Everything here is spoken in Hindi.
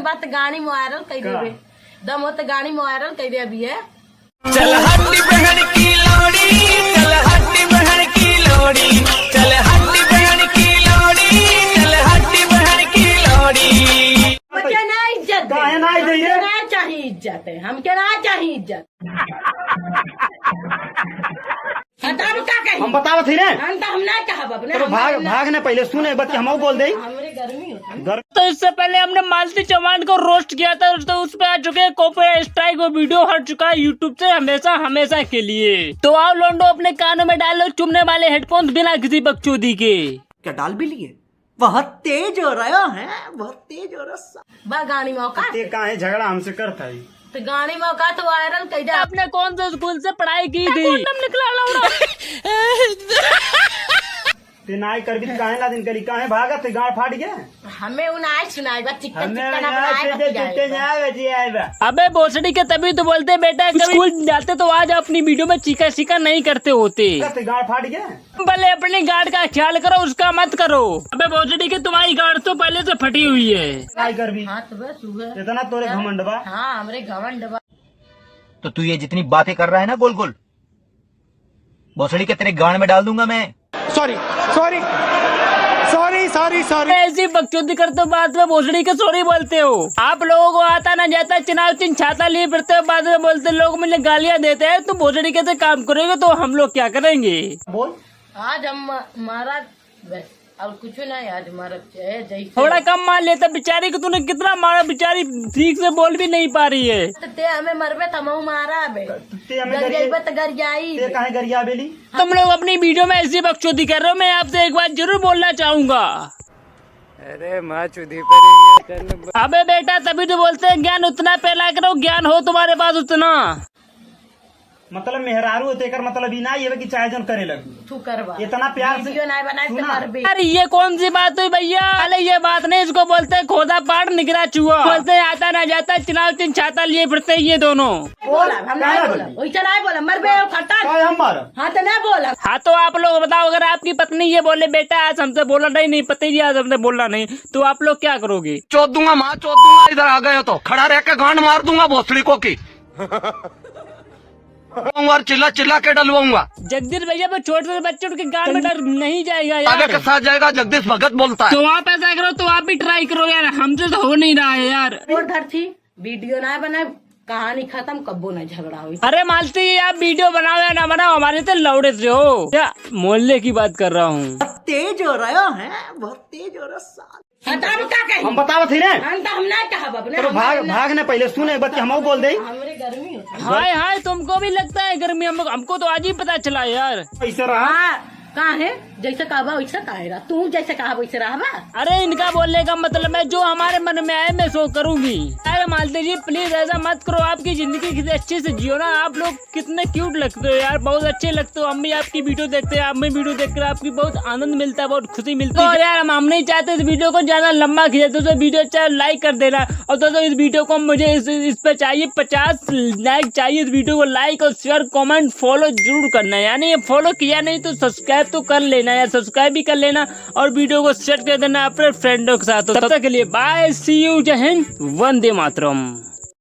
बात गाड़ी में वायरल कर देबे, दम हो तो गाड़ी में वायरल कर दे अभी है। चल हट्टी बहन की लोड़ी, चल हट्टी बहन की लोड़ी, चल हट्टी बहन की लोड़ी, चल हट्टी बहन की लोड़ी। बच्चे ना इज्जत काहे ना चाहिए? ना चाहिए इज्जत है, हमके ना चाहिए इज्जत। हटाओ क्या कही? हम बतावत ही ने हम ना कहब अपने। तो भाग ने पहले सुने बच्चे हम बोल दे। हमरे गर्मी होता है। तो इससे पहले हमने मालती चौहान को रोस्ट किया था, तो उस पे आ चुके हैं कॉपीराइट स्ट्राइक। वो वीडियो हट चुका है यूट्यूब से हमेशा के लिए। तो आओ लोंडो अपने कानों में डालो चुभने वाले हेडफोन्स बिना किसी बकचोदी के। क्या डाल भी लिए? बहुत तेज हो रहा है, बहुत तेज हो रहा। बा गाड़ी में औकात ते काहे झगड़ा हमसे करता है? तो गाड़ी में औकात तो वायरल कर दे। आपने कौन से स्कूल से पढ़ाई की थी? निकला लौड़ा। ते नाई कर भी काहे ला दिन करी काहे भागत है? गाड़ फाट गया हमें उन आज सुनाई बा चिकन हमें चिकन यहाँ से चुट्टे जाए जी आएगा। अबे भोसड़ी के तभी तो बोलते बेटा स्कूल जाते तो आज अपनी वीडियो में चीका नहीं करते होते। गाड़ फाट गया। भले अपनी गार्ड का ख्याल करो, उसका मत करो। अबे भोसड़ी के तुम्हारी गार्ड तो पहले से फटी हुई है। नाई कर भी हाँ तो बस हुआ। इतना तोरे घमंड बा। हाँ हमरे घमंड बा। तो तू ये जितनी बातें कर रहा है ना गोल गोल, भोसड़ी के तेरे गांड में डाल दूंगा मैं। Sorry sorry sorry sorry sorry. ऐसी बकचोदी करते हो, बाद में भोसड़ी के सॉरी बोलते हो। आप लोगों को आता ना जाता चुनाव चिन्ह छाता लिए फिरते हो, बाद में बोलते लोग मुझे गालियां देते हैं। तुम भोसड़ी के से काम करोगे तो हम लोग क्या करेंगे? बोल। आज हम मारा बस और कुछ नहीं। आज मारा जैसे थोड़ा कम मान लेता। बेचारी को तूने कितना मारा, बेचारी ठीक से बोल भी नहीं पा रही है। तो ते हमें मरबे तमहू मारा बे। ते हमें गरियाई तो गरियाई। ते काहे गरिया बेली? तुम लोग अपनी वीडियो में ऐसी बकचोदी कर रहे हो। मैं आपसे एक बात जरूर बोलना चाहूंगा। अरे माँ चुधी पर। अबे बेटा तभी तो बोलते हैं ज्ञान उतना फैला करो, ज्ञान हो तुम्हारे पास उतना। मतलब मेहरारू होते कर मतलब ही ना ये कि चाहे जन करे लगी तू करवा इतना प्यार से वीडियो नहीं बनाए तो सुना। मरबे। अरे ये कौन सी बात हुई भैया? अरे ये बात नहीं, इसको बोलते हैं खोदा पाड़ निकला चूहा। बोलते हैं आता ना जाता चुनाव चिन्ह छाता लिए फिरते हैं ये दोनों। बोला हम नहीं बोला, वैसे नहीं बोला मरबे खट्टा। काहे हम मारा? हाँ तो नहीं बोला। हाँ तो आप लोग बताओ, अगर आपकी पत्नी ये बोले बेटा आज हमसे बोला नहीं पति जी आज हमसे बोला नहीं, तो आप लोग क्या करोगे? चोद दूंगा माँ, चोद दूंगा। इधर आ गए हो तो खड़ा रह के गांड मार दूंगा भोसड़ी को की। और चिल्ला चिल्ला के डलवाऊंगा। जगदीश भैया पर छोटे छोटे बच्चों के गांड में डर नहीं जाएगा आगे के यार। साथ जाएगा। जगदीश भगत बोलता है। तो आप ऐसा करो, तो आप भी ट्राई करो यार, हमसे तो हो नहीं रहा है यार। और धर थी वीडियो ना बनाए, कहानी खत्म, कब्बो ना झगड़ा हुई। अरे मालती आप वीडियो बनाओ या ना बनाओ, हमारे तो लौड़े से हो क्या? मोहल्ले की बात कर रहा हूँ। बहुत तेज हो रहा है, बहुत तेज हो रहा। हटाओ क्या कही? हम बतावत ही ने हम ना कहब अपने। तो भाग ने पहले सुने बच्चे हम बोल दे। हमरे गर्मी होता है। हाय हाय तुमको भी लगता है गर्मी? हमको तो आज ही पता चला यार। ऐसे रहा। हाँ कहाँ है? जैसे कहबा वैसे कहेगा, तू जैसे कहा वैसे रहबा। अरे इनका बोलने का मतलब है जो हमारे मन में आए मैं सो करूंगी। अरे मालती जी प्लीज ऐसा मत करो, आपकी जिंदगी कितने अच्छे से जियो ना। आप लोग कितने क्यूट लगते हो यार, बहुत अच्छे लगते हो। हम भी आपकी वीडियो देखते हैं, हम भी वीडियो देखकर आपकी बहुत आनंद मिलता है, बहुत खुशी मिलती है। और यार हम नहीं चाहते इस वीडियो को ज्यादा लंबा खींचे, तो वीडियो अच्छा लाइक कर देना। और दोस्तों इस वीडियो को मुझे इस पे चाहिए 50 लाइक चाहिए। इस वीडियो को लाइक और शेयर कमेंट फॉलो जरूर करना है। यानी फॉलो किया नहीं तो सब्सक्राइब तो कर लेना यार, सब्सक्राइब भी कर लेना और वीडियो को शेयर कर देना अपने फ्रेंडों के साथ। तब तक के लिए बाय, सी यू, जय हिंद, वंदे मातरम।